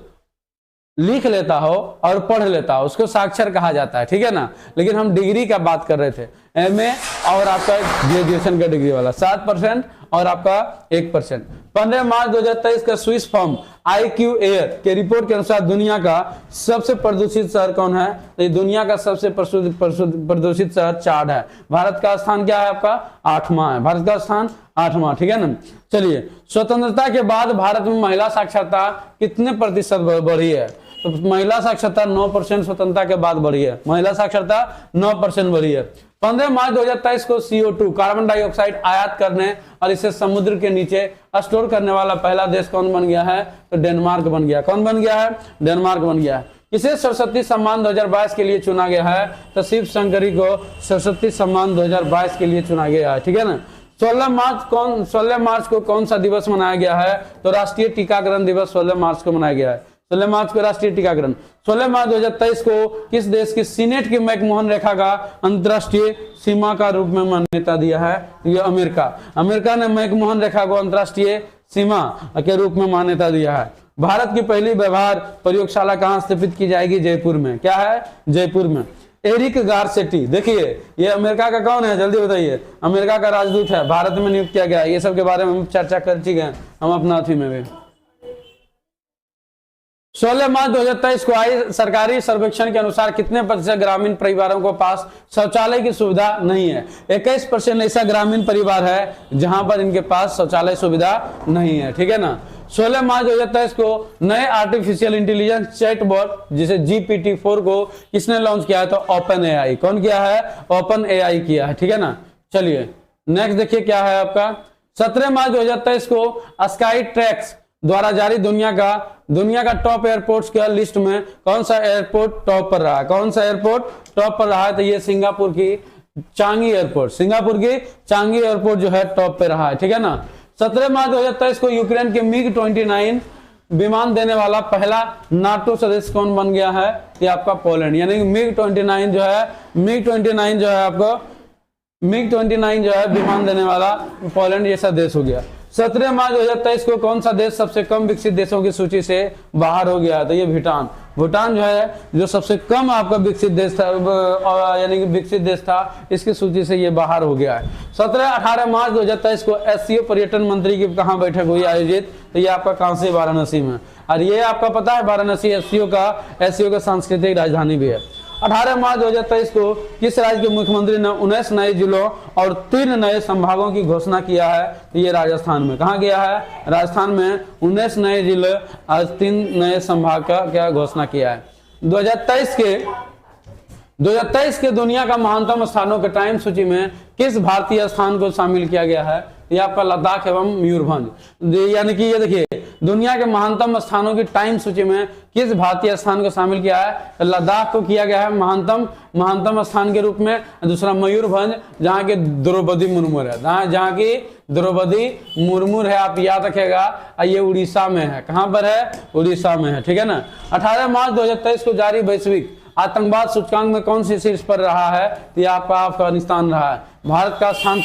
लिख लेता हो और पढ़ लेता हो, उसको साक्षर कहा जाता है। ठीक है ना। लेकिन हम डिग्री का बात कर रहे थे, एमए और आपका ग्रेजुएशन का डिग्री वाला। 7% और आपका 1%। 15 मार्च 2023 का स्विस फॉर्म IQ एयर के रिपोर्ट के अनुसार दुनिया का सबसे प्रदूषित शहर कौन है? तो ये दुनिया का सबसे प्रदूषित शहर चाड है। भारत का स्थान क्या है आपका? 8वां है। भारत का स्थान 8वां, ठीक है ना। चलिए, स्वतंत्रता के बाद भारत में महिला साक्षरता कितने प्रतिशत बढ़ी है? तो महिला साक्षरता 9% स्वतंत्रता के बाद बढ़ी है। महिला साक्षरता 9% बढ़ी है। 15 मार्च 2023 को CO2 कार्बन डाइऑक्साइड आयात करने और इसे समुद्र के नीचे स्टोर करने वाला पहला देश कौन बन गया है? तो डेनमार्क बन गया। कौन बन गया है? डेनमार्क बन गया है। किसे सरस्वती सम्मान 2022 के लिए चुना गया है? तो शिव शंकरी को सरस्वती सम्मान 2022 के लिए चुना गया है, ठीक है ना। 16 मार्च को कौन सा दिवस मनाया गया है? तो राष्ट्रीय टीकाकरण दिवस 16 मार्च को मनाया गया है। 16 मार्च को राष्ट्रीय टीकाकरण। 16 मार्च 2023 को किस देश की सीनेट की मैकमोहन रेखा का अंतरराष्ट्रीय सीमा का रूप में मान्यता दिया है? ये अमेरिका ने मैकमोहन रेखा को अंतरराष्ट्रीय सीमा के रूप में मान्यता दिया है। भारत की पहली व्यवहार प्रयोगशाला कहाँ स्थापित की जाएगी? जयपुर में। क्या है? जयपुर में। एरिक गारसेटी, देखिए ये अमेरिका का कौन है? जल्दी बताइए। अमेरिका का राजदूत है, भारत में नियुक्त किया गया है। ये सब के बारे में हम चर्चा कर चुके हैं हम अपना अथी में भी। 16 मार्च 2023 को आई सरकारी सर्वेक्षण के अनुसार कितने प्रतिशत ग्रामीण परिवारों को पास शौचालय की सुविधा नहीं है? 21% ऐसा ग्रामीण परिवार है जहां पर इनके पास शौचालय सुविधा नहीं है, ठीक है ना। 16 मार्च 2023 को नए आर्टिफिशियल इंटेलिजेंस चैटबॉट जिसे GPT-4 को किसने लॉन्च किया है? तो ओपन AI। कौन किया है? ओपन AI किया है, ठीक है ना। चलिए नेक्स्ट देखिए क्या है आपका। 17 मार्च 2023 को स्काई ट्रैक्स द्वारा जारी दुनिया का टॉप एयरपोर्ट्स के लिस्ट में कौन सा एयरपोर्ट टॉप पर रहा है? कौन सा एयरपोर्ट टॉप पर रहा है? तो ये सिंगापुर की चांगी एयरपोर्ट जो है टॉप पे रहा है, ठीक है ना। 17 मार्च 2023 को यूक्रेन के MiG-29 विमान देने वाला पहला नाटो सदस्य कौन बन गया है? ये आपका पोलैंड। यानी कि MiG-29 जो है विमान देने वाला पोलैंड जैसा देश हो गया। 17 मार्च 2023 को कौन सा देश सबसे कम विकसित देशों की सूची से बाहर हो गया है? तो ये भूटान जो है जो सबसे कम आपका विकसित देश था, यानी कि विकसित देश था, इसकी सूची से ये बाहर हो गया है। 17-18 मार्च 2023 को SCO पर्यटन मंत्री की कहाँ बैठक हुई आयोजित? तो ये आपका कांसी वाराणसी में। और ये आपका पता है वाराणसी SCO का सांस्कृतिक राजधानी भी है। 18 मार्च 2023 को किस राज्य के मुख्यमंत्री ने 19 नए जिलों और 3 नए संभागों की घोषणा किया है? ये राजस्थान में। कहाँ किया है? राजस्थान में 19 नए जिले और 3 नए संभाग का क्या घोषणा किया है। 2023 के दुनिया का महानतम स्थानों के टाइम सूची में किस भारतीय स्थान को शामिल किया गया है? ये आपका लद्दाख एवं मयूरभंज। यानी कि ये देखिए दुनिया के महानतम स्थानों की टाइम सूची में किस भारतीय स्थान को शामिल किया है? तो लद्दाख को किया गया है महानतम स्थान के रूप में। दूसरा मयूरभंज जहाँ की द्रौपदी मुर्मू है, जहाँ की द्रौपदी मुर्मू है, आप याद रखेगा। ये उड़ीसा में है। कहाँ पर है? उड़ीसा में है, ठीक है ना। 18 मार्च 2023 को जारी वैश्विक आतंकवाद सूचकांक में कौन सी शीर्ष पर रहा है? तो ये आपका अफगानिस्तान रहा है। भारत का स्थान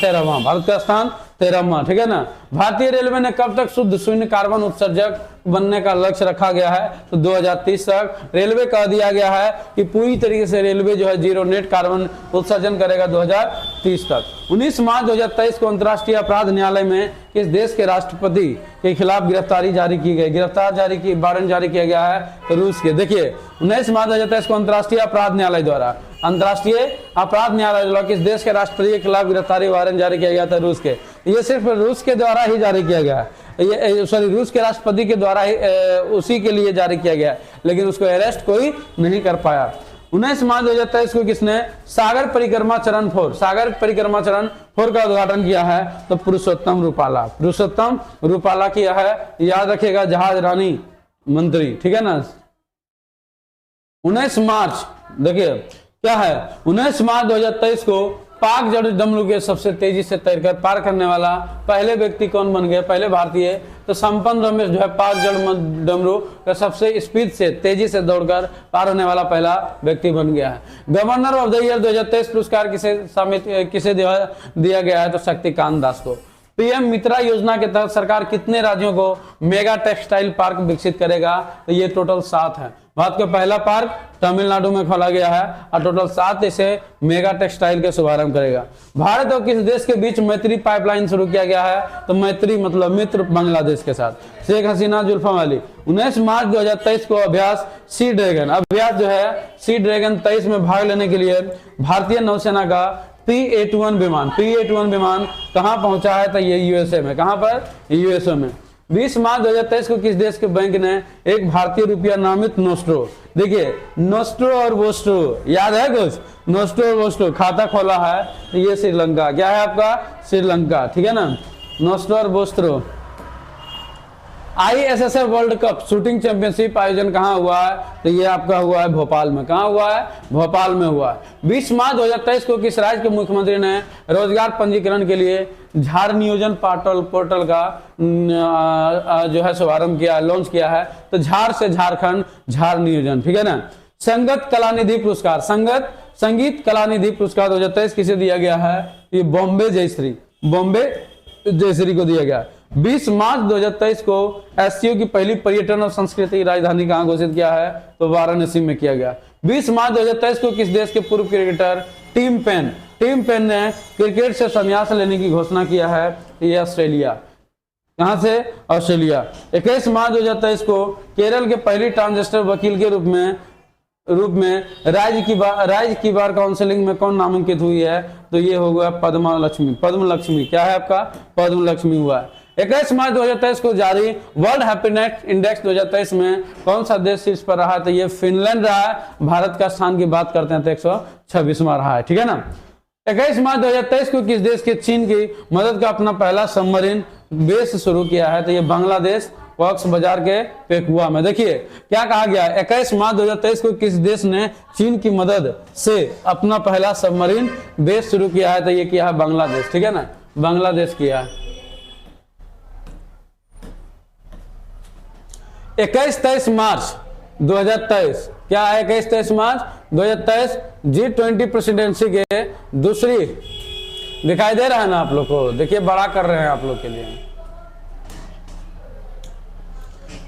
13वां, ठीक है ना। भारतीय रेलवे ने कब तक शुद्ध शून्य कार्बन उत्सर्जक बनने का लक्ष्य रखा गया है? तो 2030 तक। रेलवे कह दिया गया है कि पूरी तरीके से रेलवे जो है जीरो नेट कार्बन उत्सर्जन करेगा 2030 तक। 19 मार्च 2023 को अंतर्राष्ट्रीय अपराध न्यायालय में किस देश के राष्ट्रपति के खिलाफ गिरफ्तारी जारी की गई? वारंट जारी किया गया है तो रूस के। देखिए 19 मार्च 2023 को अंतर्राष्ट्रीय अपराध न्यायालय द्वारा किस देश के राष्ट्रपति के खिलाफ गिरफ्तारी वारंट जारी किया गया था? रूस के। ये सिर्फ रूस के द्वारा ही जारी किया गया है। रूस के राष्ट्रपति के द्वारा ही उसी के लिए जारी किया गया, लेकिन उसको अरेस्ट कोई नहीं कर पाया। 19 मार्च 2023 को किसने सागर परिक्रमा चरण 4 का उद्घाटन किया है? तो पुरुषोत्तम रूपाला किया है। याद रखिएगा, जहाज रानी मंत्री, ठीक है ना। 19 मार्च देखिए क्या है, 19 मार्च 2023 को पाक जड़ डमरू के सबसे तेजी से तैरकर पार करने वाला पहले व्यक्ति कौन बन गए? पहले भारतीय। तो संपन्न रमेश जो है पाक जड़ डमरू का सबसे स्पीड से तेजी से दौड़कर पार होने वाला पहला व्यक्ति बन गया है। गवर्नर ऑफ द ईयर 2023 पुरस्कार किसे दिया गया है? तो शक्तिकांत दास को। PM मित्रा योजना के तहत सरकार कितने राज्यों को मेगा टेक्सटाइल पार्क विकसित करेगा? तो ये टोटल 7 है। भारत का पहला पार्क तमिलनाडु में खोला गया है और टोटल 7 इसे मेगा टेक्सटाइल के शुभारंभ करेगा। भारत और किस देश के बीच मैत्री पाइपलाइन शुरू किया गया है? तो मैत्री मतलब मित्र, बांग्लादेश के साथ। शेख हसीना जुल्फा अली। 19 मार्च 2023 को अभ्यास सी ड्रैगन, अभ्यास जो है सी ड्रैगन 23 में भाग लेने के लिए भारतीय नौसेना का P-81 विमान कहां पहुंचा है? तो ये यूएसए में। कहां पर? यूएसए में। 20 मार्च 2023 को किस देश के बैंक ने एक भारतीय रुपया नामित नोस्ट्रो, देखिए नोस्ट्रो और वोस्ट्रो, याद है कुछ? नोस्ट्रो और वोस्ट्रो खाता खोला है, तो ये श्रीलंका। क्या है आपका? श्रीलंका, ठीक है ना। नोस्ट्रो और vostro. ISSF world cup shooting championship आयोजन कहां हुआ है? तो ये आपका हुआ है भोपाल में। कहां हुआ है? भोपाल में हुआ है। 20 मार्च 2023 को किस राज्य के मुख्यमंत्री ने रोजगार पंजीकरण के लिए झार नियोजन पोर्टल का जो है शुभारंभ किया, लॉन्च किया है? तो झार से झारखंड, झार नियोजन, ठीक है ना। संगीत कलानिधि पुरस्कार, संगीत कलानिधि पुरस्कार 2023 किसे दिया गया है? ये बॉम्बे जयश्री को दिया गया। 20 मार्च 2023 को एससीओ की पहली पर्यटन और संस्कृति राजधानी कहां घोषित किया है? तो वाराणसी में किया गया। 20 मार्च 2023 को किस देश के पूर्व क्रिकेटर टिम पेन ने क्रिकेट से संन्यास लेने की घोषणा किया है? ये ऑस्ट्रेलिया। कहां से? ऑस्ट्रेलिया। 21 मार्च 2023 को केरल के पहली ट्रांसजेंडर वकील के रूप में राज्य की बार काउंसिलिंग में कौन नामांकित हुई है? तो ये हो गया पद्म लक्ष्मी। क्या है आपका? पद्म लक्ष्मी हुआ है। 21 मार्च 2023 को जारी वर्ल्ड हैप्पीनेस इंडेक्स 2023 में कौन सा देश शीर्ष पर रहा है? तो ये फिनलैंड रहा है। भारत का स्थान की बात करते हैं तो 126वां रहा है, ठीक है ना। 21 मार्च 2023 को किस देश के चीन की मदद का अपना पहला सबमरीन बेस शुरू किया है? तो ये बांग्लादेश कॉक्स बाजार के पेकुआ में। देखिए क्या कहा गया है, 21 मार्च 2023 को किस देश ने चीन की मदद से अपना पहला सबमरीन बेस शुरू किया है? तो ये किया है बांग्लादेश, ठीक है ना, बांग्लादेश किया है। 21-23 मार्च 2023 क्या है? 21-23 मार्च 2023 G20 प्रेसिडेंसी के दूसरी, दिखाई दे रहा है ना आप लोग को? देखिए बड़ा कर रहे हैं आप लोग के लिए।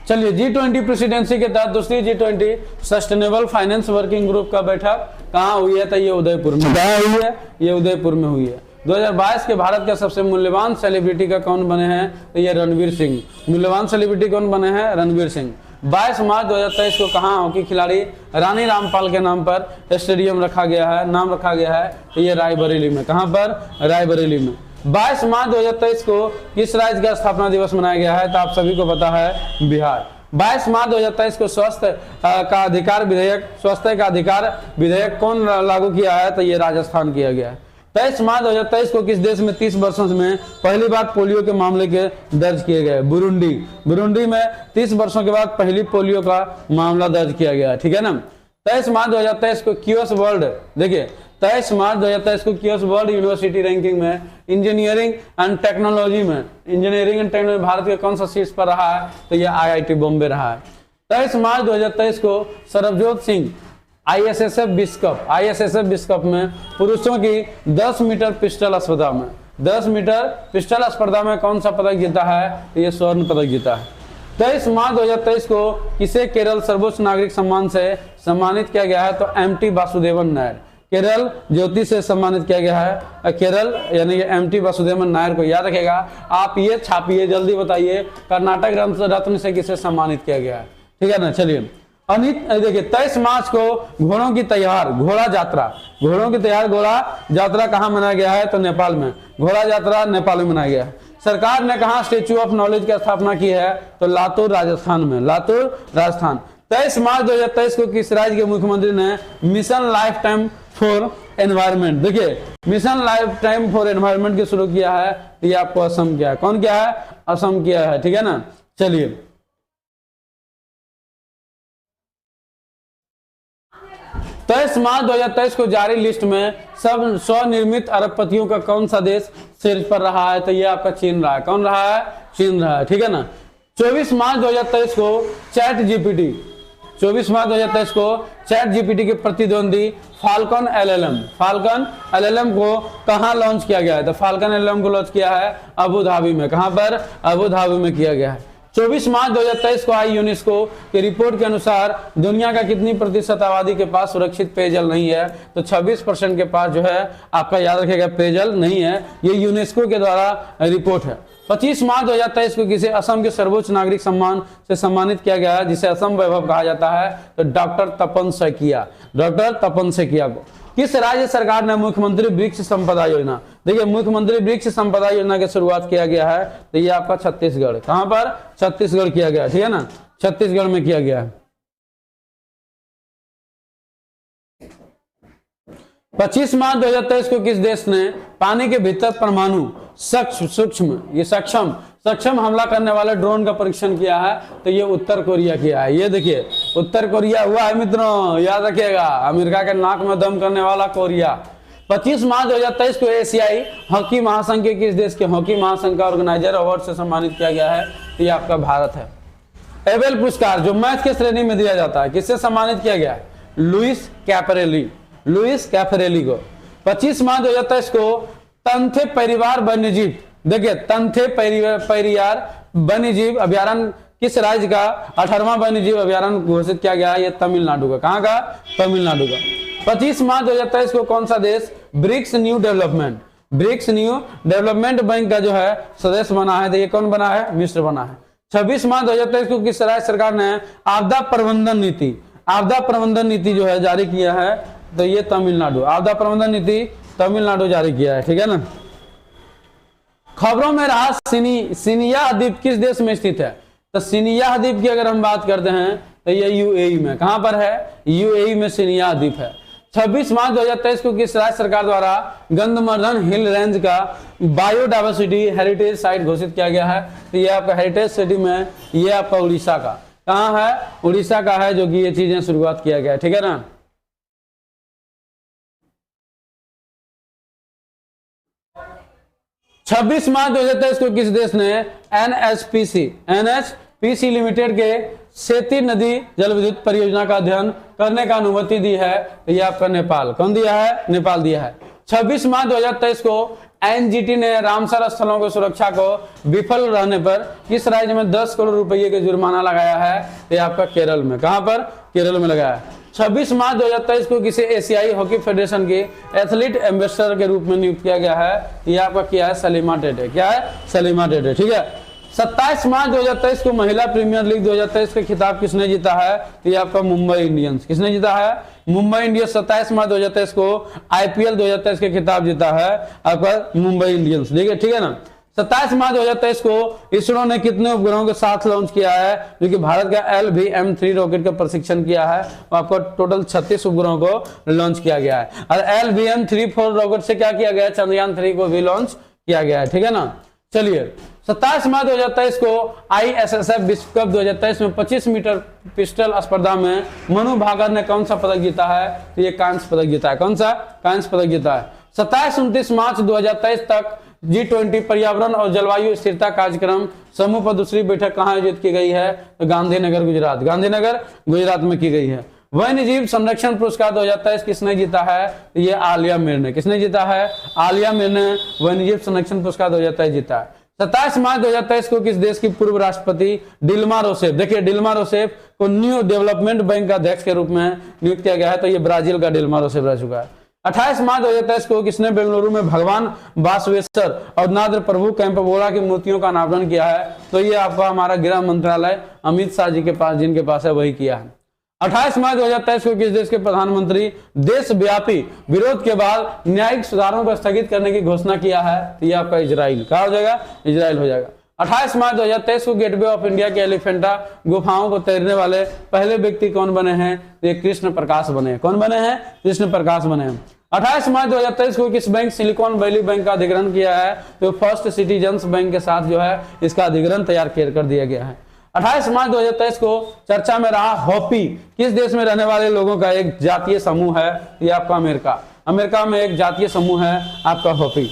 चलिए G20 प्रेसिडेंसी के तहत दूसरी G20 sustainable finance working group का बैठक कहां हुई है? तो ये उदयपुर में। कहां हुई है? ये उदयपुर में हुई है। 2022 के भारत के सबसे मूल्यवान सेलिब्रिटी का कौन बने हैं? तो ये रणवीर सिंह। मूल्यवान सेलिब्रिटी कौन बने हैं? रणवीर सिंह। 22 मार्च 2023 को कहां हॉकी खिलाड़ी रानी रामपाल के नाम पर स्टेडियम रखा गया है, नाम रखा गया है? तो ये रायबरेली में। कहां पर? रायबरेली में। 22 मार्च 2023 को किस राज्य का स्थापना दिवस मनाया गया है? तो आप सभी को पता है बिहार। 22 मार्च 2023 को स्वास्थ्य का अधिकार विधेयक कौन लागू किया है? तो ये राजस्थान किया गया है। 23 मार्च 2023 को किस देश में 30 वर्षों में पहली बार पोलियो के मामले के दर्ज किए गए? बुरुंडी में 30 वर्षों के बाद पहली पोलियो का मामला दर्ज किया गया, ठीक है ना। 23 मार्च 2023 को क्यूएस वर्ल्ड, देखिए 23 मार्च 2023 को क्यूएस वर्ल्ड यूनिवर्सिटी रैंकिंग में इंजीनियरिंग एंड टेक्नोलॉजी भारत के कौन सा शीर्ष पर रहा है? तो ये IIT बॉम्बे रहा है। 23 मार्च 2023 को सरबजोत सिंह ISSF विश्व कप में पुरुषों की 10 मीटर पिस्टल स्पर्धा में कौन सा पदक जीता है? तो ये स्वर्ण पदक जीता है। 23 मार्च 2023 को किसे केरल सर्वोच्च नागरिक सम्मान से सम्मानित किया गया है? तो MT वासुदेवन नायर। केरल ज्योति से सम्मानित किया गया है। केरल यानी कि MT वासुदेवन नायर को याद रखेगा। आप ये छापिए, जल्दी बताइए, कर्नाटक रत्न से किसे सम्मानित किया गया है, ठीक है ना। चलिए देखिए 23 मार्च को घोड़ों की घोड़ा यात्रा कहाँ मनाया गया है? तो नेपाल में। घोड़ा यात्रा नेपाल में मनाया गया है। सरकार ने कहा स्टेच्यू ऑफ नॉलेज की स्थापना की है? तो लातूर राजस्थान। 23 मार्च 2023 को किस राज्य के मुख्यमंत्री ने mission life time for environment, देखिए mission life time for environment के शुरू किया है? ये आपको असम किया है। कौन किया है? असम किया है, ठीक है ना। चलिए 23 मार्च 2023 को जारी लिस्ट में सब स्वनिर्मित अरबपतियों का कौन सा देश शीर्ष पर रहा है? तो ये आपका चीन रहा है। कौन रहा है? चीन रहा है, ठीक है ना। 24 मार्च 2023 को चैट जीपीटी के प्रतिद्वंदी फाल्कन LLM को कहां लॉन्च किया गया है? तो फाल्कन LLM को लॉन्च किया है अबू धाबी में। कहां पर? अबू धाबी में किया गया है। 24 मार्च 2023 को आई यूनेस्को की रिपोर्ट के अनुसार दुनिया का कितनी प्रतिशत आबादी के पास सुरक्षित पेयजल नहीं है, तो 26% के पास जो है आपका याद रखेगा पेयजल नहीं है। ये यूनेस्को के द्वारा रिपोर्ट है। 25 मार्च 2023 को किसे असम के सर्वोच्च नागरिक सम्मान से सम्मानित किया गया है, जिसे असम वैभव कहा जाता है, तो डॉक्टर तपन सैकिया, डॉक्टर तपन सैकिया को। किस राज्य सरकार ने मुख्यमंत्री वृक्ष संपदा योजना, देखिए मुख्यमंत्री वृक्ष संपदा योजना की शुरुआत किया गया है, तो ये आपका छत्तीसगढ़, कहां पर, छत्तीसगढ़ किया गया, ठीक है ना, छत्तीसगढ़ में किया गया है। 25 मार्च 2023 को किस देश ने पानी के भीतर परमाणु सक्षम हमला करने वाले ड्रोन का परीक्षण किया है, तो ये उत्तर कोरिया किया है। ये देखिए उत्तर कोरिया हुआ है मित्रों, याद रखिएगा, अमेरिका के नाक में दम करने वाला कोरिया। 25 मार्च 2023 को एशियाई हॉकी महासंघ के किस देश के हॉकी महासंघ का ऑर्गेनाइजर अवार्ड से सम्मानित किया गया है, तो ये आपका भारत है। एबेल पुरस्कार जो मैथ के श्रेणी में दिया जाता है, किससे सम्मानित किया गया है, लुइस कैफरेली को। 25 मार्च 2023 को तंथे परिवार वन्यजीव, देखिए तंथे परिवार वन्यजीव अभ्यारण्य किस राज्य का 18वां वन्यजीव अभ्यारण्य घोषित किया गया है, ये तमिलनाडु का, कहां का, तमिलनाडु का। 25 मार्च 2023 को कौन सा देश ब्रिक्स न्यू डेवलपमेंट बैंक का जो है सदस्य बना है, तो ये कौन बना है, मिस्र बना है। 26 मार्च 2023 को किस राज्य सरकार ने आपदा प्रबंधन नीति जो है जारी किया है, तो ये तमिलनाडु, आपदा प्रबंधन नीति तमिलनाडु जारी किया है, ठीक है ना। खबरों में रहा सिनिया द्वीप किस देश में स्थित है, तो सिनिया द्वीप की अगर हम बात करते हैं तो ये यूएई में, कहां पर है, यूएई में सिनिया द्वीप है। 26 मार्च 2023 को किस राज्य सरकार द्वारा गंधमार्दन हिल रेंज का बायोडायवर्सिटी हेरिटेज साइट घोषित किया गया है, तो ये आपका हेरिटेज सिटी में, ये आपका उड़ीसा का, कहां है, उड़ीसा का है, जो कि ये चीजें शुरुआत किया गया है, ठीक है ना। छब्बीस मार्च 2023 को किस देश ने एनएचपीसी लिमिटेड के सेती नदी जल विद्युत परियोजना का अध्ययन करने का अनुमति दी है, तो ये आपका नेपाल, कौन दिया है, नेपाल दिया है। 26 मार्च 2023 को एनजीटी ने रामसर स्थलों की सुरक्षा को विफल रहने पर किस राज्य में 10 करोड़ रुपए के जुर्माना लगाया है, तो ये आपका केरल में, कहां पर, केरल में लगाया है। 26 मार्च 2023 को किसी एशियाई हॉकी फेडरेशन के एथलीट एम्बेसडर के रूप में नियुक्त किया गया है, ये आपका क्या है, सलीमा टेटे, क्या है, सलीमा टेटे, ठीक है। 27 मार्च 2023 को महिला प्रीमियर लीग 2023 का खिताब किसने जीता है, तो ये आपका मुंबई इंडियंस, किसने जीता है, मुंबई इंडियंस। 27 मार्च 2023 को आईपीएल 2023 के खिताब जीता है आपका मुंबई इंडियंस, देखिए, ठीक है ना। 27 मार्च 2023 को इसरो ने कितने उपग्रहों के साथ लॉन्च किया है, जो कि भारत का LVM-3 रॉकेट का प्रशिक्षण किया है, आपको टोटल 36 उपग्रहों को लॉन्च किया गया है। और LVM-3 रॉकेट से क्या किया गया है, चंद्रयान 3 को भी लॉन्च किया गया है, ठीक है ना। चलिए 27 मार्च 2023 को ISSF विश्व कप 2023 में 25 मीटर पिस्टल स्पर्धा में मनु भाकर ने कौन सा पदक जीता है, तो ये कांस्य पदक जीता है, कौन सा, कांस्य पदक जीता है। 27-29 मार्च 2023 तक G20 पर्यावरण और जलवायु स्थिरता कार्यक्रम समूह पर दूसरी बैठक कहां आयोजित की गई है, तो गांधीनगर गुजरात में की गई है। वन्य जीव संरक्षण पुरस्कार 2023 किसने जीता है, तो ये आलिया मीर ने, किसने जीता है, आलिया मीर ने वन्य जीव संरक्षण पुरस्कार 2023 जीता है। 27 मार्च 2023 को किस देश की पूर्व राष्ट्रपति डिल्मा रोसेफ, देखिए डिल्मा रोसेफ को न्यू डेवलपमेंट बैंक का अध्यक्ष के रूप में नियुक्त किया गया है, तो ये ब्राजील का डिल्मा रोसेफ रह चुका है। 28 मार्च 2023 को किसने बेंगलुरु में भगवान बासवेश्वर और नाद्र प्रभु कैंपबोरा की मूर्तियों का अनावरण किया है, तो ये आपका हमारा गृह मंत्रालय अमित शाह जी के पास, जिनके पास है, वही किया है। 28 मार्च 2023 को किस देश के प्रधानमंत्री देशव्यापी विरोध के बाद न्यायिक सुधारों को स्थगित करने की घोषणा किया है, तो ये आपका इजराइल, कहा हो जाएगा, इजराइल हो जाएगा। 28 मार्च 2023 को गेटवे ऑफ इंडिया के एलिफेंटा गुफाओं को तैरने वाले पहले व्यक्ति कौन बने हैं, ये कृष्ण प्रकाश बने हैं, कौन बने हैं, कृष्ण प्रकाश बने हैं। 28 मार्च 2023 को किस बैंक सिलिकॉन वैली बैंक का अधिग्रहण किया है, तो फर्स्ट सिटीजन्स बैंक के साथ जो है इसका अधिग्रहण तैयार कर दिया गया है। 28 मार्च 2023 को चर्चा में रहा हॉपी किस देश में रहने वाले लोगों का एक जातीय समूह है, ये आपका अमेरिका में एक जातीय समूह है आपका हॉपी।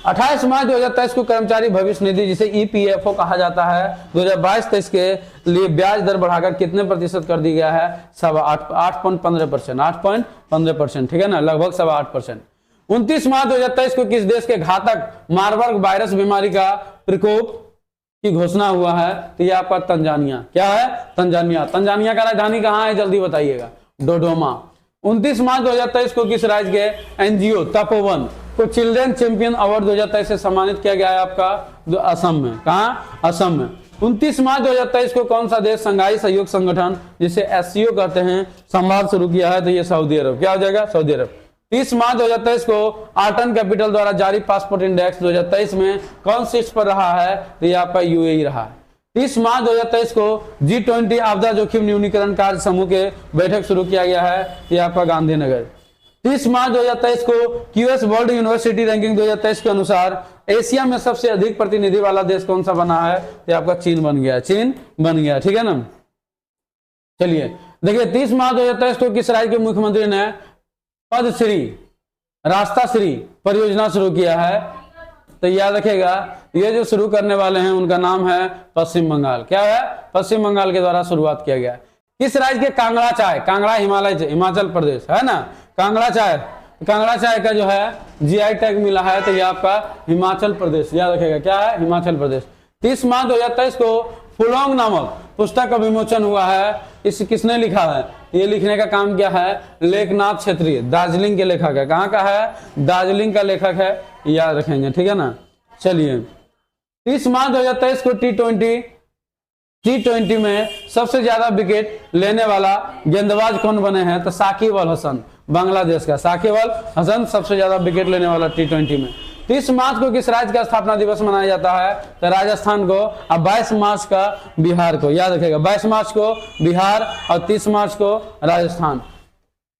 28 मार्च 2023 को कर्मचारी भविष्य निधि जिसे EPFO कहा जाता है 2022-23 के लिए ब्याज दर बढ़ाकर कितने प्रतिशत कर दी गया है, 8.15%, ठीक है ना, लगभग 8.25%। 29 मार्च 2023 को किस देश के घातक मार्बर्ग वायरस बीमारी का प्रकोप की घोषणा हुआ है, तो ये आपका तंजानिया। क्या है? तंजानिया। तंजानिया का राजधानी कहाँ है, जल्दी बताइएगा? डोडोमा। 29 मार्च 2023 को किस राज्य के एनजीओ तपोवन को चिल्ड्रन चैंपियन अवार्ड 2023 से सम्मानित किया गया है आपका? असम में। कहाँ? असम में। 29 मार्च 2023 को कौन सा देश संघाई सहयोग संगठन, जिसे एससीओ कहते हैं, संवाद शुरू किया है? तो ये सऊदी अरब। क्या हो जाएगा? सऊदी अरब। 30 मार्च 2023 को आर्टन कैपिटल द्वारा जारी पासपोर्ट इंडेक्स 2023 में कौन शीर्ष पर रहा है? तो ये आपका यूएई रहा है। 30 मार्च 2023 को G20 आपदा जोखिम न्यूनीकरण कार्य समूह के बैठक शुरू किया गया है, ये आपका गांधीनगर। 30 मार्च 2023 को क्यूएस वर्ल्ड यूनिवर्सिटी रैंकिंग 2023 के अनुसार एशिया में सबसे अधिक प्रतिनिधि वाला देश कौन सा बना है? तो आपका चीन बन गया। चीन बन गया। ठीक है ना। चलिए देखिए, 30 मार्च 2023 को किस राज्य के मुख्यमंत्री ने पदश्री रास्ता श्री परियोजना शुरू किया है? तो याद रखिएगा, ये जो शुरू करने वाले हैं उनका नाम है पश्चिम बंगाल। क्या है? पश्चिम बंगाल के द्वारा शुरुआत किया गया। किस राज्य के कांगड़ा चाय, कांगड़ा हिमाचल प्रदेश है ना, कांगड़ा चाय का जो है जीआई टैग मिला है, तो ये आपका हिमाचल प्रदेश। याद रखिएगा, क्या है? हिमाचल प्रदेश। 30 मार्च 2023 को फुलोंग नामक पुस्तक का विमोचन हुआ है। इस किसने लिखा है? ये लिखने का काम क्या है? लेखनाथ क्षेत्रीय, दार्जिलिंग के लेखक है। कहाँ का है? दार्जिलिंग का लेखक है, याद रखेंगे। ठीक है ना। चलिए, 30 मार्च 2023 को T20 में सबसे ज्यादा विकेट लेने वाला गेंदबाज कौन बने हैं? तो साकिब अल हसन, बांग्लादेश का साकिब अल हसन सबसे ज्यादा विकेट लेने वाला T20 में। 30 मार्च को किस राज्य का स्थापना दिवस मनाया जाता है? तो राजस्थान को। और 22 मार्च का बिहार को। याद रखेगा, 22 मार्च को बिहार और 30 मार्च को राजस्थान।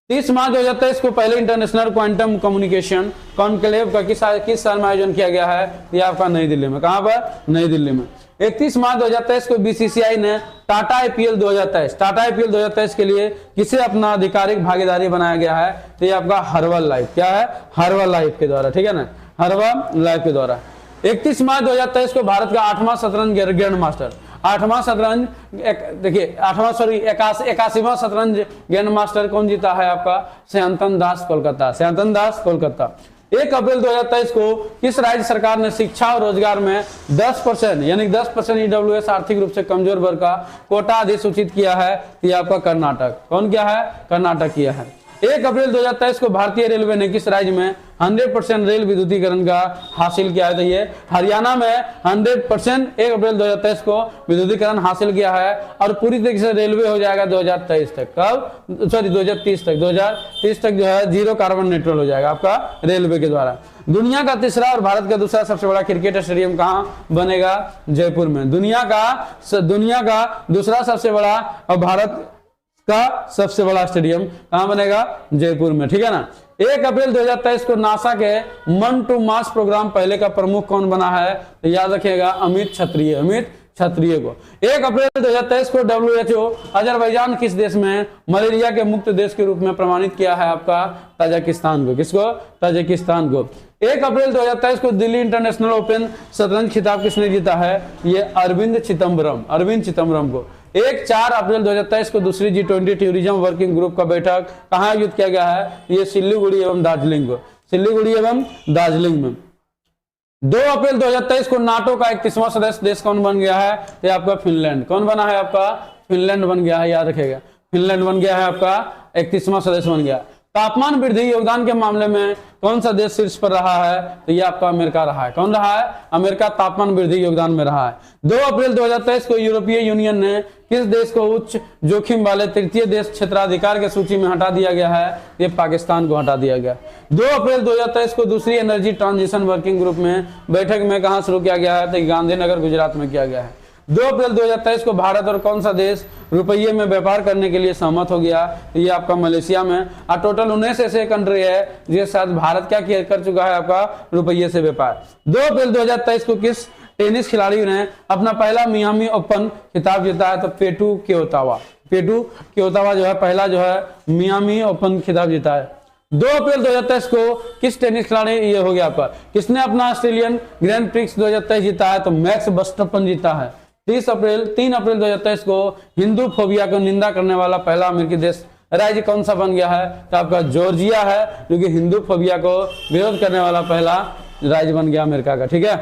30 मार्च 2023 को पहले इंटरनेशनल क्वांटम कम्युनिकेशन कॉन्क्लेव का किस साल में आयोजन किया गया है? ये आपका नई दिल्ली में। कहां पर? नई दिल्ली में। 31 मार्च 2023 को बीसीसीआई ने टाटा आईपीएल 2023 के लिए किसे अपना आधिकारिक भागीदारी बनाया गया है? तो ये आपका हर्बल लाइफ। क्या है? हर्बल लाइफ के द्वारा। ठीक है ना, हर्बल लाइफ के द्वारा। 31 मार्च 2023 को भारत का 8वां शतरंज ग्रैंड मास्टर, 8वां शतरंज देखिए 81वां शतरंज ग्रैंड मास्टर कौन जीता है? आपका सयंतन दास कोलकाता। 1 अप्रैल 2023 को किस राज्य सरकार ने शिक्षा और रोजगार में 10% यानी 10% ईडब्ल्यूएस आर्थिक रूप से कमजोर वर्ग का कोटा अधिसूचित किया है? ये आपका कर्नाटक। कौन किया है? कर्नाटक किया है। 1 अप्रैल 2023 को भारतीय रेलवे ने किस राज्य में 100% रेल विद्युतीकरण का हासिल किया है? तो ये हरियाणा में 100% 1 अप्रैल 2023 को विद्युतीकरण हासिल किया है और पूरी तरीके से रेलवे हो जाएगा 2023 तक। कब? सॉरी 2030 तक जो है जीरो कार्बन न्यूट्रल हो जाएगा आपका रेलवे के द्वारा। दुनिया का तीसरा और भारत का दूसरा सबसे बड़ा क्रिकेट स्टेडियम कहाँ बनेगा? जयपुर में। दुनिया का दूसरा सबसे बड़ा और भारत का सबसे बड़ा स्टेडियम कहां बनेगा? जयपुर में। ठीक है ना। 1 अप्रैल 2023 को नासा के मन टू मास प्रोग्राम पहले का प्रमुख कौन बना है? तो याद रखिएगा, अमित क्षत्रिय को। 1 अप्रैल 2023 को WHO अजरबैजान किस देश में मलेरिया के मुक्त देश के रूप में प्रमाणित किया है? आपका ताजिकिस्तान को। किसको? ताजिकिस्तान को। 1 अप्रैल 2023 को दिल्ली इंटरनेशनल ओपन शतरंज खिताब किसने जीता है? ये अरविंद चिदम्बरम को। 4 अप्रैल 2023 को दूसरी G20 टूरिज्म वर्किंग ग्रुप का बैठक कहाँ आयोजित किया गया है? ये सिल्लीगुड़ी एवं दार्जिलिंग में। 2 अप्रैल 2023 को नाटो का 31वां सदस्य देश कौन बन गया है? ये आपका फिनलैंड। कौन बना है? आपका फिनलैंड बन गया है। याद रखेगा, फिनलैंड बन गया है, आपका 31वां सदस्य बन गया। तापमान वृद्धि योगदान के मामले में कौन सा देश शीर्ष पर रहा है? तो ये आपका अमेरिका रहा है। कौन रहा है? अमेरिका तापमान वृद्धि योगदान में रहा है। 2 अप्रैल 2023 को यूरोपीय यूनियन ने किस देश को उच्च जोखिम वाले तृतीय देश क्षेत्राधिकार की सूची में हटा दिया गया है? ये पाकिस्तान को हटा दिया गया। 2 अप्रैल 2023 को दूसरी एनर्जी ट्रांजिशन वर्किंग ग्रुप में बैठक में कहां शुरू किया गया है? तो गांधीनगर गुजरात में किया गया है। 2 अप्रैल 2023 को भारत और कौन सा देश रुपये में व्यापार करने के लिए सहमत हो गया? ये आपका मलेशिया में। और टोटल 19 ऐसे कंट्री है जिसके साथ भारत क्या कर चुका है? आपका रुपये से व्यापार। 2 अप्रैल 2023 को किस टेनिस खिलाड़ी ने अपना पहला मियामी ओपन खिताब जीता है? तो पेटू क्योतावा जो है पहला जो है मियामी ओपन खिताब जीता है। 2 अप्रैल 2023 को किस टेनिस खिलाड़ी ये हो गया आपका, किसने अपना ऑस्ट्रेलियन ग्रैंड प्रिक्स 2023 जीता है? तो मैक्स वर्स्टेपन जीता है। 3 अप्रैल 2023 को हिंदू फोबिया को निंदा करने वाला पहला अमेरिकी देश राज्य कौन सा बन गया है? तो आपका जॉर्जिया है, जो कि हिंदू फोबिया को विरोध करने वाला पहला राज्य बन गया अमेरिका का। ठीक है।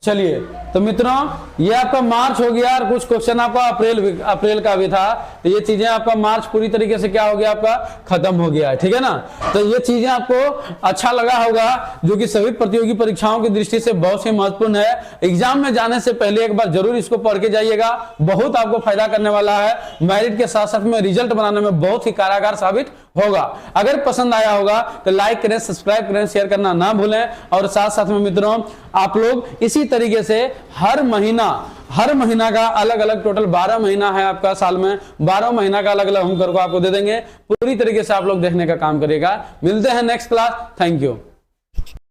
चलिए तो मित्रों ये आपका मार्च हो गया और कुछ क्वेश्चन आपका अप्रैल का भी था। तो ये चीजें आपका मार्च पूरी तरीके से क्या हो गया आपका खत्म हो गया है, ठीक है ना। तो ये चीजें आपको अच्छा लगा होगा, जो कि सभी प्रतियोगी परीक्षाओं की दृष्टि से बहुत ही महत्वपूर्ण है। एग्जाम में जाने से पहले एक बार जरूर इसको पढ़ के जाइएगा, बहुत आपको फायदा करने वाला है। मेरिट के साथ साथ में रिजल्ट बनाने में बहुत ही कारगर साबित होगा। अगर पसंद आया होगा तो लाइक करें, सब्सक्राइब करें, शेयर करना ना भूलें। और साथ साथ में मित्रों आप लोग इसी तरीके से हर महीना का अलग अलग, टोटल 12 महीना है आपका साल में, 12 महीना का अलग अलग हम करके आपको दे देंगे। पूरी तरीके से आप लोग देखने का काम करिएगा। मिलते हैं नेक्स्ट क्लास। Thank you.